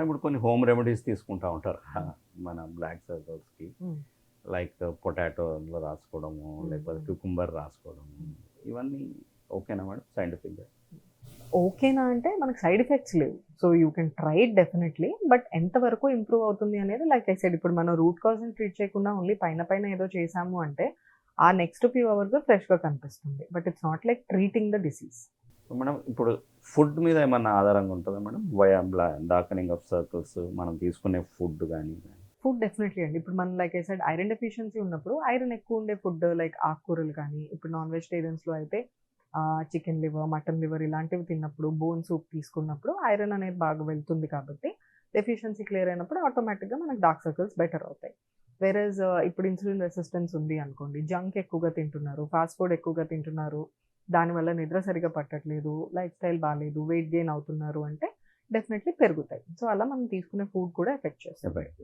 ఇప్పుడు కొన్ని home remedies తీసుకుంటా ఉంటారు మన బ్లాక్ సర్కిల్స్కి. లైక్ పొటాటోలో రాసుకోవడము, లేకపోతే క్యూకుంబర్ రాసుకోవడము, ఇవన్నీ ఓకేనా మేడం సైంటిఫిక్గా? ఓకేనా అంటే మనకు సైడ్ ఎఫెక్ట్స్ లేవు. So you can try it definitely. But ఎంతవరకు ఇంప్రూవ్ అవుతుంది అనేది లైక్ ఐ సెడ్, ఇప్పుడు మనం రూట్ కాజ్‌ని ట్రీట్ చేయకుండా ఓన్లీ పైన పైన ఏదో చేసాము అంటే ఆ నెక్స్ట్ ఫ్యూ అవర్స్‌లో ఫ్రెష్‌గా కనిపిస్తుంది. But it's not like treating the disease. Madam ఇప్పుడు ఫుడ్ మీద ఏమన్నా ఆధారంగా ఉంటుందా madam? Via darkening of circles మనం తీసుకునే ఫుడ్ కానీ? ఫుడ్ డెఫినెట్లీ అండి. ఇప్పుడు మనం like I said iron deficiency ఉన్నప్పుడు ఐరన్ ఎక్కువ ఉండే ఫుడ్ లైక్ ఆకుకూరలు కానీ, ఇప్పుడు నాన్ వెజిటేరియన్స్‌లో అయితే చికెన్ లివర్, మటన్ లివర్ ఇలాంటివి తిన్నప్పుడు, బోన్ సూప్ తీసుకున్నప్పుడు ఐరన్ అనేది బాగా వెళ్తుంది కాబట్టి డెఫిషియన్సీ క్లియర్ అయినప్పుడు ఆటోమేటిక్‌గా మనకు డార్క్ సర్కిల్స్ బెటర్ అవుతాయి. వేరేస్ ఇప్పుడు ఇన్సులిన్ రెసిస్టెన్స్ ఉంది అనుకోండి, జంక్ ఎక్కువగా తింటున్నారు, ఫాస్ట్ ఫుడ్ ఎక్కువగా తింటున్నారు, దానివల్ల నిద్ర సరిగ్గా పట్టట్లేదు, లైఫ్ స్టైల్ బాలేదు, వెయిట్ గెయిన్ అవుతున్నారు అంటే డెఫినెట్లీ పెరుగుతాయి. సో, అలా మనం తీసుకునే ఫుడ్ కూడా ఎఫెక్ట్ చేస్తుంది.